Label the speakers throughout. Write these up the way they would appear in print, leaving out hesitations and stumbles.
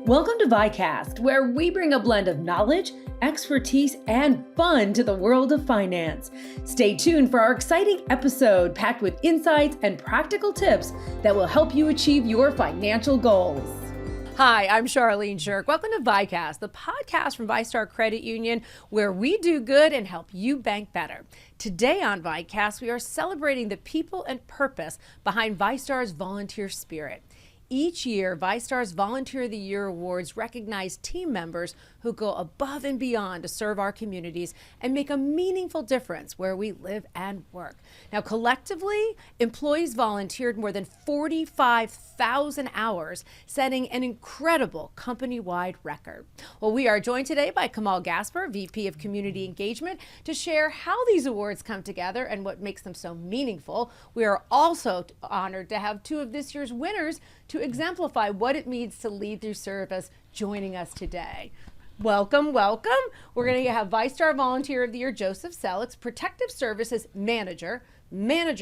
Speaker 1: Welcome to VyCast, where we bring a blend of knowledge, expertise, and fun to the world of finance. Stay tuned for our exciting episode packed with insights and practical tips that will help you achieve your financial goals. Hi, I'm Charlene Shirk. Welcome to VyCast, the podcast from VyStar Credit Union, where we do good and help you bank better. Today on VyCast, we are celebrating the people and purpose behind VyStar's volunteer spirit. Each year, VyStar's Volunteer of the Year Awards recognize team members who go above and beyond to serve our communities and make a meaningful difference where we live and work. Now, collectively, employees volunteered more than 45,000 hours, setting an incredible company-wide record. Well, we are joined today by Kamal Gasper, VP of Community Engagement, to share how these awards come together and what makes them so meaningful. We are also honored to have two of this year's winners to exemplify what it means to lead through service joining us today. Welcome, welcome. We're going to have VyStar Volunteer of the Year, Joseph Selleck's Protective Services Manager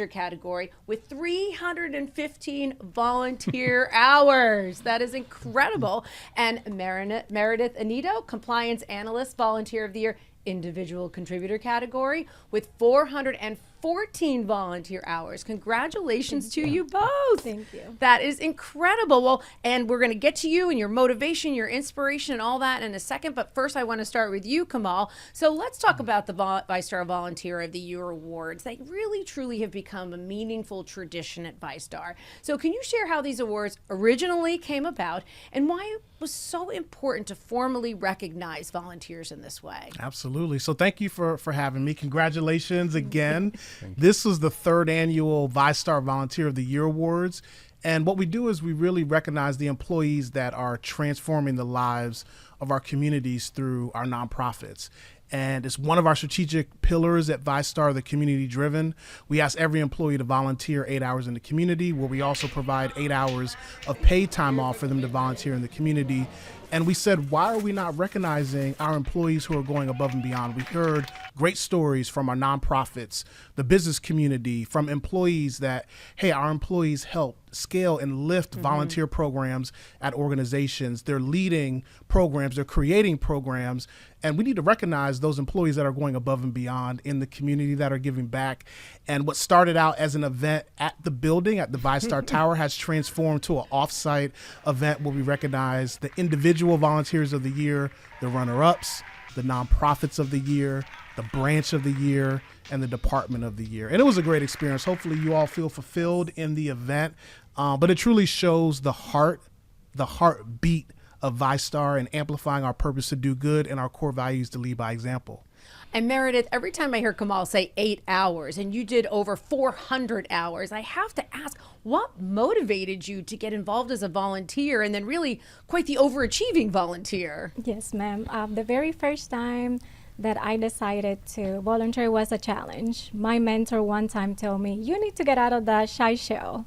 Speaker 1: category with 315 volunteer hours. That is incredible. And Meredith Anito, Compliance Analyst Volunteer of the Year, Individual Contributor category with 414 volunteer hours. Congratulations to you both.
Speaker 2: Thank you.
Speaker 1: That is incredible. Well, and we're going to get to you and your motivation, your inspiration, and all that in a second. But first, I want to start with you, Kamal. So let's talk about the VyStar Volunteer of the Year Awards. They really, truly have become a meaningful tradition at VyStar. So can you share how these awards originally came about and why it was so important to formally recognize volunteers in this way?
Speaker 3: Absolutely. So thank you for having me. Congratulations again. This was the third annual VyStar Volunteer of the Year Awards. And what we do is we really recognize the employees that are transforming the lives of our communities through our nonprofits. And it's one of our strategic pillars at VyStar, the community driven. We ask every employee to volunteer 8 hours in the community, where we also provide 8 hours of paid time off for them to volunteer in the community. And we said, why are we not recognizing our employees who are going above and beyond? We heard great stories from our nonprofits, the business community, from employees that, hey, our employees help scale and lift volunteer programs at organizations. They're leading programs, they're creating programs, and we need to recognize those employees that are going above and beyond in the community, that are giving back. And what started out as an event at the building, at the VyStar Tower, has transformed to an off-site event where we recognize the individual volunteers of the year, the runner-ups, the nonprofits of the year, the branch of the year, and the department of the year. And it was a great experience. Hopefully you all feel fulfilled in the event, but it truly shows the heartbeat of VyStar and amplifying our purpose to do good and our core values to lead by example.
Speaker 1: And Meredith, every time I hear Kamal say 8 hours, and you did over 400 hours, I have to ask, what motivated you to get involved as a volunteer and then really quite the overachieving volunteer?
Speaker 2: Yes, ma'am. The very first time that I decided to volunteer was a challenge. My mentor one time told me, you need to get out of the shy shell.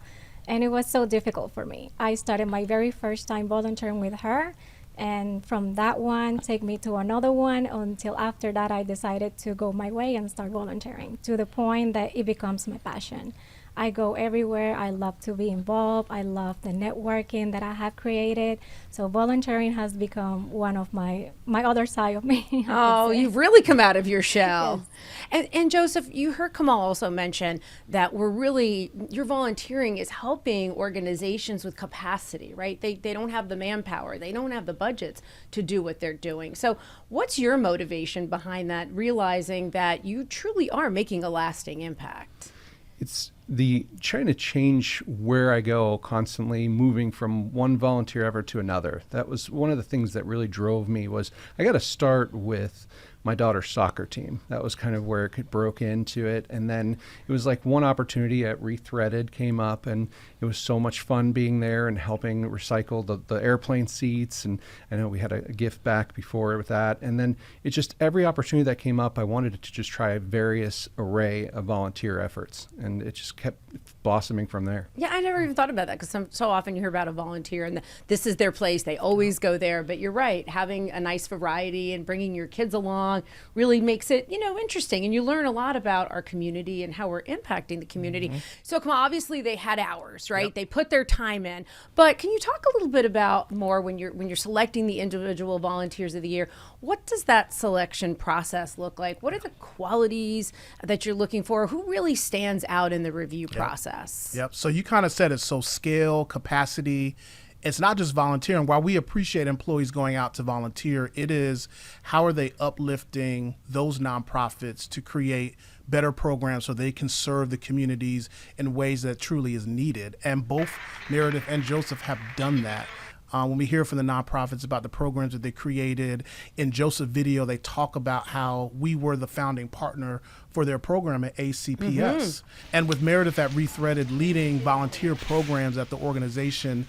Speaker 2: And it was so difficult for me. I started my very first time volunteering with her. And from that one, take me to another one until after that, I decided to go my way and start volunteering to the point that it becomes my passion. I go everywhere. I love to be involved. I love the networking that I have created. So volunteering has become one of my other side of me.
Speaker 1: Oh, you've really come out of your shell. Yes. And Joseph, you heard Kamal also mention that your volunteering is helping organizations with capacity, right? They don't have the manpower. They don't have the budgets to do what they're doing. So what's your motivation behind that, realizing that you truly are making a lasting impact?
Speaker 4: It's the trying to change where I go, constantly moving from one volunteer effort to another. That was one of the things that really drove me. Was I got to start with my daughter's soccer team. That was kind of where it broke into it. And then it was like one opportunity at Rethreaded came up, and it was so much fun being there and helping recycle the airplane seats. And I know we had a gift back before with that. And then it just, every opportunity that came up, I wanted to just try a various array of volunteer efforts. And it just kept blossoming from there.
Speaker 1: Yeah, I never even thought about that, because so often you hear about a volunteer and this is their place. They always go there. But you're right. Having a nice variety and bringing your kids along really makes it, interesting. And you learn a lot about our community and how we're impacting the community. So, come on, obviously they had hours, right?
Speaker 3: Yep.
Speaker 1: They put their time in. But can you talk a little bit about more when you're selecting the individual volunteers of the year? What does that selection process look like? What are the qualities that you're looking for? Who really stands out in the review process?
Speaker 3: Yep. So you kind of said it. So scale, capacity. It's not just volunteering. While we appreciate employees going out to volunteer, it is how are they uplifting those nonprofits to create better programs so they can serve the communities in ways that truly is needed. And both Meredith and Joseph have done that. When we hear from the nonprofits about the programs that they created, in Joseph's video, they talk about how we were the founding partner for their program at ACPS. And with Meredith at Rethreaded leading volunteer programs at the organization,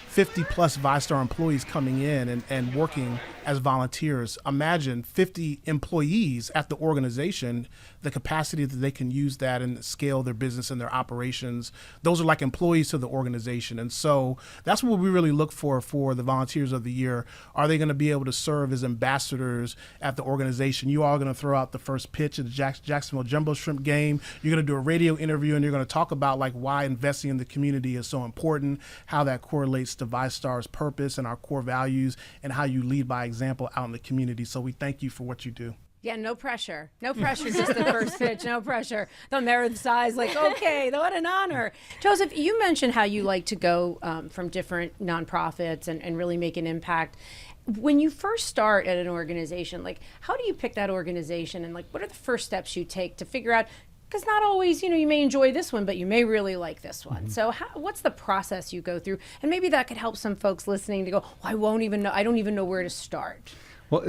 Speaker 3: 50 plus VyStar employees coming in and working as volunteers. Imagine 50 employees at the organization, the capacity that they can use that and scale their business and their operations. Those are like employees to the organization. And so that's what we really look for the volunteers of the year. Are they going to be able to serve as ambassadors at the organization? You all are going to throw out the first pitch at the Jacksonville Jumbo Shrimp game. You're going to do a radio interview and you're going to talk about like why investing in the community is so important, how that correlates to VyStar's purpose and our core values, and how you lead by example out in the community. So we thank you for what you do.
Speaker 1: Yeah, no pressure. No pressure, just the first pitch, no pressure. The Meredith's eyes like, okay, what an honor. Joseph, you mentioned how you like to go from different nonprofits and really make an impact. When you first start at an organization, like how do you pick that organization, and like what are the first steps you take to figure out, because not always, you may enjoy this one, but you may really like this one. So what's the process you go through? And maybe that could help some folks listening to go, I don't even know where to start.
Speaker 4: Well,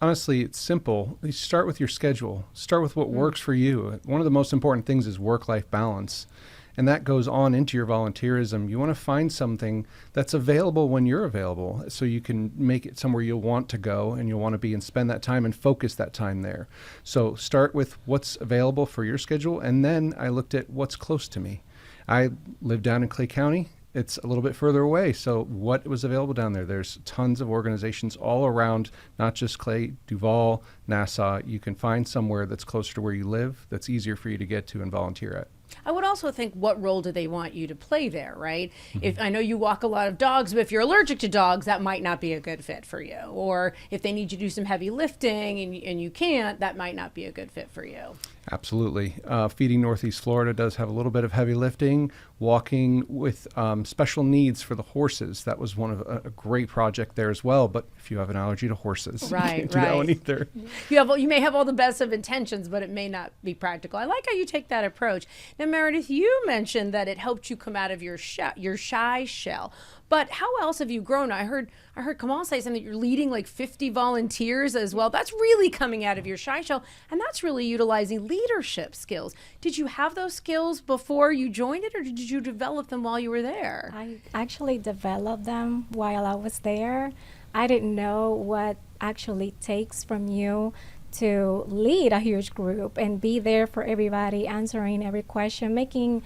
Speaker 4: honestly, it's simple. You start with your schedule. Start with what works for you. One of the most important things is work-life balance. And that goes on into your volunteerism. You want to find something that's available when you're available, so you can make it somewhere you'll want to go and you'll want to be and spend that time and focus that time there. So start with what's available for your schedule. And then I looked at what's close to me. I live down in Clay County. It's a little bit further away. So what was available down there? There's tons of organizations all around, not just Clay, Duval, Nassau. You can find somewhere that's closer to where you live, that's easier for you to get to and volunteer at.
Speaker 1: I would also think, what role do they want you to play there, right? If I know you walk a lot of dogs, but if you're allergic to dogs, that might not be a good fit for you. Or if they need you to do some heavy lifting and you can't, that might not be a good fit for you.
Speaker 4: Absolutely. Feeding Northeast Florida does have a little bit of heavy lifting, walking with special needs for the horses. That was one of a great project there as well. But if you have an allergy to horses,
Speaker 1: right,
Speaker 4: you can't do that one either.
Speaker 1: You may have all the best of intentions, but it may not be practical. I like how you take that approach. Now, Meredith, you mentioned that it helped you come out of your shy shell. But how else have you grown? I heard Kamal say something that you're leading like 50 volunteers as well. That's really coming out of your shy shell, and that's really utilizing leadership skills. Did you have those skills before you joined it, or did you develop them while you were there?
Speaker 2: I actually developed them while I was there. I didn't know what actually takes from you to lead a huge group and be there for everybody, answering every question, making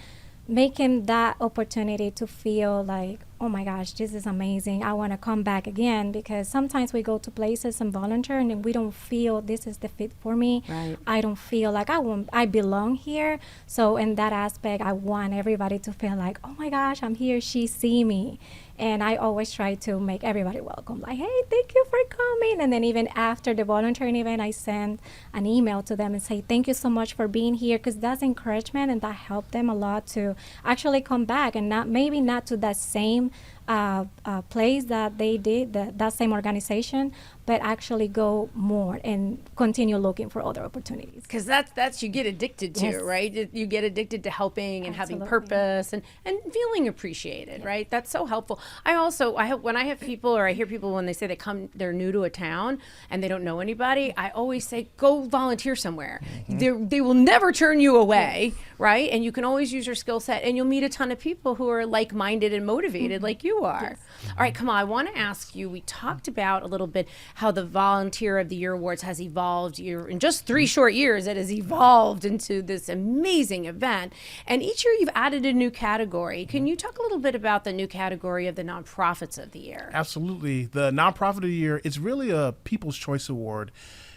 Speaker 2: that opportunity to feel like, oh my gosh, this is amazing. I want to come back again, because sometimes we go to places and volunteer and we don't feel this is the fit for me.
Speaker 1: Right.
Speaker 2: I don't feel like I belong here. So in that aspect, I want everybody to feel like, oh my gosh, I'm here. She see me. And I always try to make everybody welcome. Like, hey, thank you for coming. And then even after the volunteering event, I send an email to them and say, thank you so much for being here, because that's encouragement and that helped them a lot to actually come back, and maybe not to that same place that they did, that same organization, but actually go more and continue looking for other opportunities.
Speaker 1: Because that's you get addicted to,
Speaker 2: Yes.
Speaker 1: right? You get addicted to helping and having
Speaker 2: Absolutely.
Speaker 1: purpose and feeling appreciated, right? That's so helpful. When I have people, or I hear people when they say they're new to a town and they don't know anybody, I always say, go volunteer somewhere. They will never turn you away, right? And you can always use your skill set, and you'll meet a ton of people who are like-minded and motivated like you
Speaker 5: you are. All right, come on. I want to ask you, we talked about a little bit how the Volunteer of the Year Awards has evolved. In just 3 short years, it has evolved into this amazing event. And each year you've added a new category. Can you talk a little bit about the new category of the Nonprofits of the Year?
Speaker 3: Absolutely. The Nonprofit of the Year, it's really a People's Choice Award.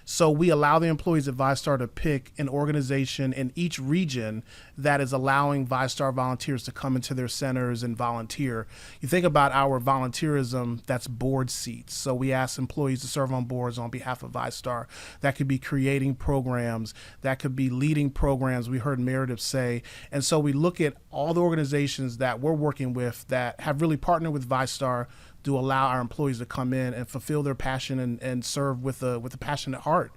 Speaker 3: So we allow the employees at VyStar to pick an organization in each region that is allowing VyStar volunteers to come into their centers and volunteer. You think about our volunteerism, that's board seats. So we ask employees to serve on boards on behalf of VyStar. That could be creating programs, that could be leading programs, we heard Meredith say. And so we look at all the organizations that we're working with that have really partnered with VyStar to allow our employees to come in and fulfill their passion and serve with a passionate heart.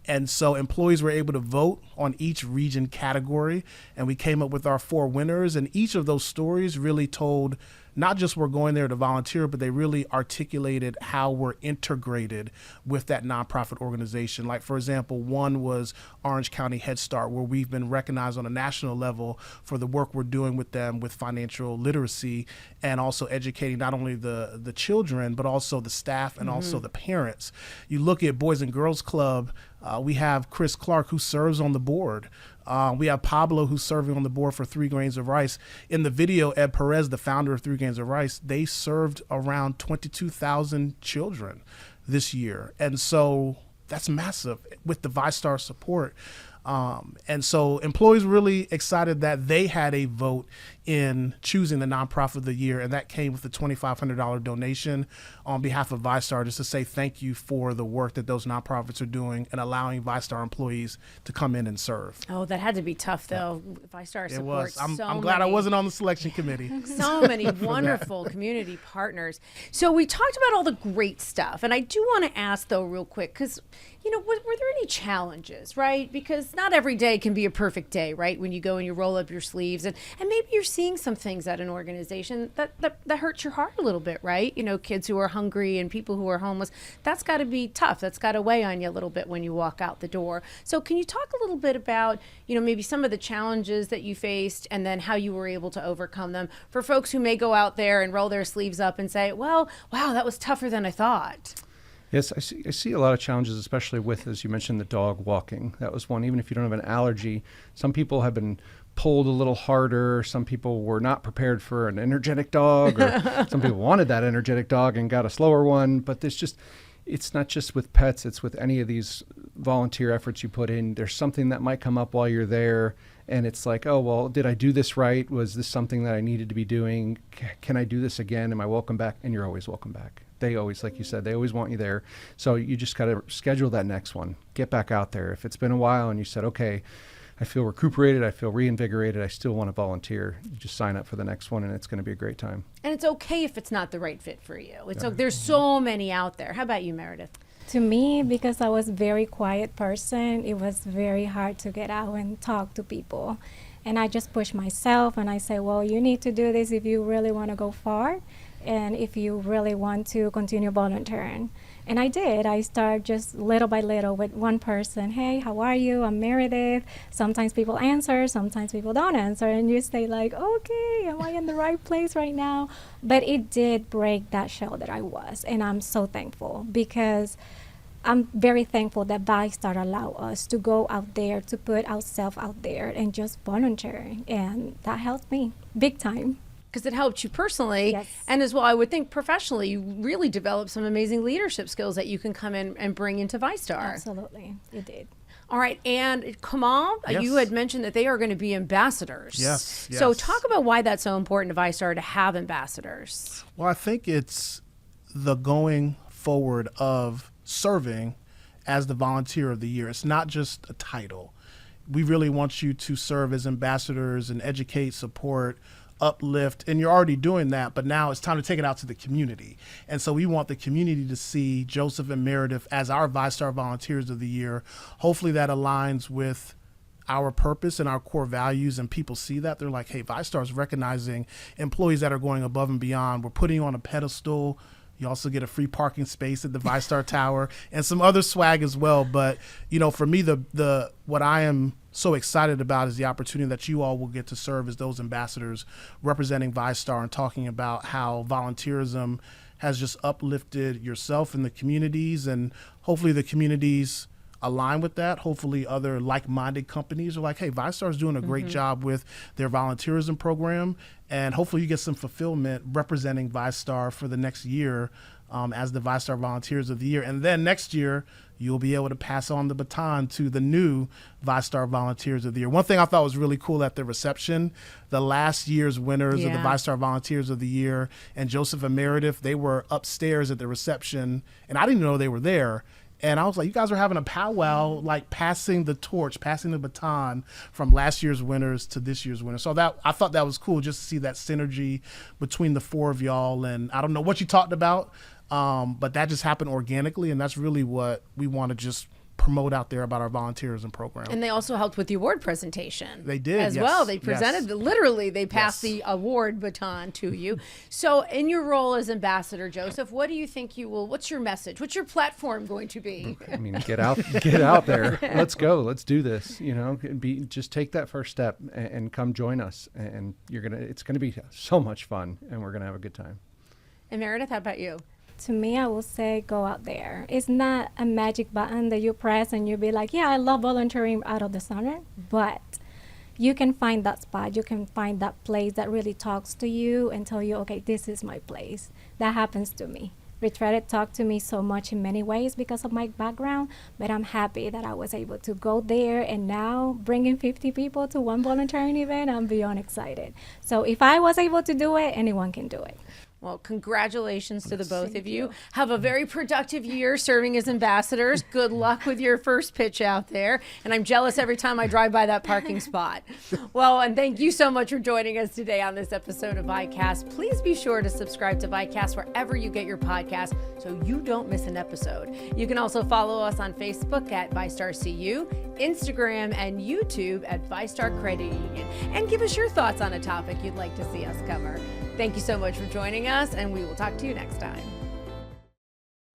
Speaker 3: And so employees were able to vote on each region category, and we came up with our 4 winners, and each of those stories really told not just we're going there to volunteer, but they really articulated how we're integrated with that nonprofit organization. Like, for example, one was Orange County Head Start, where we've been recognized on a national level for the work we're doing with them with financial literacy and also educating not only the children, but also the staff and also the parents. You look at Boys and Girls Club, we have Chris Clark, who serves on the board. We have Pablo, who's serving on the board for 3 Grains of Rice. In the video, Ed Perez, the founder of 3 Grains of Rice, they served around 22,000 children this year. And so that's massive with the VyStar support. And so employees were really excited that they had a vote in choosing the Nonprofit of the Year, and that came with a $2,500 donation on behalf of VyStar, just to say thank you for the work that those nonprofits are doing and allowing VyStar employees to come in and serve.
Speaker 5: Oh, that had to be tough, though. VyStar supports
Speaker 3: I'm glad I wasn't on the selection committee.
Speaker 5: So many wonderful community partners. So we talked about all the great stuff, and I do want to ask, though, real quick, because were there any challenges, right? Because not every day can be a perfect day, right? When you go and you roll up your sleeves, and maybe you're seeing some things at an organization that hurts your heart a little bit, right? Kids who are hungry and people who are homeless, that's got to be tough. That's got to weigh on you a little bit when you walk out the door. So can you talk a little bit about, maybe some of the challenges that you faced and then how you were able to overcome them for folks who may go out there and roll their sleeves up and say, well, wow, that was tougher than I thought.
Speaker 4: Yes, I see a lot of challenges, especially with, as you mentioned, the dog walking. That was one. Even if you don't have an allergy, some people have been pulled a little harder. Some people were not prepared for an energetic dog, or some people wanted that energetic dog and got a slower one. But it's not just with pets, it's with any of these volunteer efforts you put in. There's something that might come up while you're there, and it's like, oh, well, did I do this right? Was this something that I needed to be doing? Can I do this again? Am I welcome back? And you're always welcome back. They always, like you said, they always want you there. So you just got to schedule that next one. Get back out there. If it's been a while and you said, okay, I feel recuperated, I feel reinvigorated, I still want to volunteer, you just sign up for the next one, and it's going to be a great time.
Speaker 5: And it's okay if it's not the right fit for you. There's so many out there. How about you, Meredith?
Speaker 2: To me, because I was a very quiet person, it was very hard to get out and talk to people. And I just push myself and I say, well, you need to do this if you really want to go far and if you really want to continue volunteering. And I did. I started just little by little with one person. Hey, how are you? I'm Meredith. Sometimes people answer, sometimes people don't answer. And you say like, okay, am I in the right place right now? But it did break that shell that I was. And I'm so thankful because I'm very thankful that VyStar allow us to go out there, to put ourselves out there and just volunteer. And that helped me big time.
Speaker 5: Because it helped you personally,
Speaker 2: yes.
Speaker 5: And as well, I would think professionally, you really developed some amazing leadership skills that you can come in and bring into VyStar.
Speaker 2: Absolutely, it did.
Speaker 5: All right, and Kamal,
Speaker 3: Yes.
Speaker 5: you had mentioned that they are going to be ambassadors.
Speaker 3: Yes.
Speaker 5: So talk about why that's so important to VyStar to have ambassadors.
Speaker 3: Well, I think it's the going forward of serving as the Volunteer of the Year. It's not just a title. We really want you to serve as ambassadors and educate, support, uplift, and you're already doing that, but now it's time to take it out to the community. And so we want the community to see Joseph and Meredith as our VyStar Volunteers of the Year. Hopefully that aligns with our purpose and our core values, and people see that. They're like, hey, VyStar is recognizing employees that are going above and beyond. We're putting you on a pedestal. You also get a free parking space at the VyStar Tower and some other swag as well. But, for me, the what I am so excited about is the opportunity that you all will get to serve as those ambassadors representing VyStar and talking about how volunteerism has just uplifted yourself and the communities, and hopefully the communities align with that. Hopefully other like-minded companies are like, hey, VyStar is doing a great job with their volunteerism program, and hopefully you get some fulfillment representing VyStar for the next year as the VyStar Volunteers of the Year. And then next year, you'll be able to pass on the baton to the new VyStar Volunteers of the Year. One thing I thought was really cool at the reception, the last year's winners of the VyStar Volunteers of the Year and Joseph and Meredith, they were upstairs at the reception, and I didn't know they were there. And I was like, you guys are having a powwow, like passing the torch, passing the baton from last year's winners to this year's winners. So that, I thought that was cool just to see that synergy between the four of y'all. And I don't know what you talked about, but that just happened organically. And that's really what we want to just promote out there about our volunteerism program.
Speaker 5: And they also helped with the award presentation.
Speaker 3: They did,
Speaker 5: as
Speaker 3: yes.
Speaker 5: well. They presented,
Speaker 3: Yes.
Speaker 5: literally, they passed
Speaker 3: Yes.
Speaker 5: the award baton to you. So in your role as ambassador, Joseph, what do you think you will, what's your message? What's your platform going to be?
Speaker 4: I mean, get out there. Let's go. Let's do this. You know, just take that first step and come join us. And it's gonna be so much fun, and we're gonna have a good time.
Speaker 5: And Meredith, how about you?
Speaker 2: To me, I will say go out there. It's not a magic button that you press and you'll be like, yeah, I love volunteering out of the summer. But you can find that spot. You can find that place that really talks to you and tell you, okay, this is my place. That happens to me. Retreat talked to me so much in many ways because of my background, but I'm happy that I was able to go there, and now bringing 50 people to one volunteering event, I'm beyond excited. So if I was able to do it, anyone can do it.
Speaker 5: Well, congratulations to the both of you. Have a very productive year serving as ambassadors. Good luck with your first pitch out there. And I'm jealous every time I drive by that parking spot. Well, and thank you so much for joining us today on this episode of VyCast. Please be sure to subscribe to VyCast wherever you get your podcast so you don't miss an episode. You can also follow us on Facebook at VyStar CU, Instagram and YouTube at VyStar Credit Union. And give us your thoughts on a topic you'd like to see us cover. Thank you so much for joining us, and we will talk to you next time.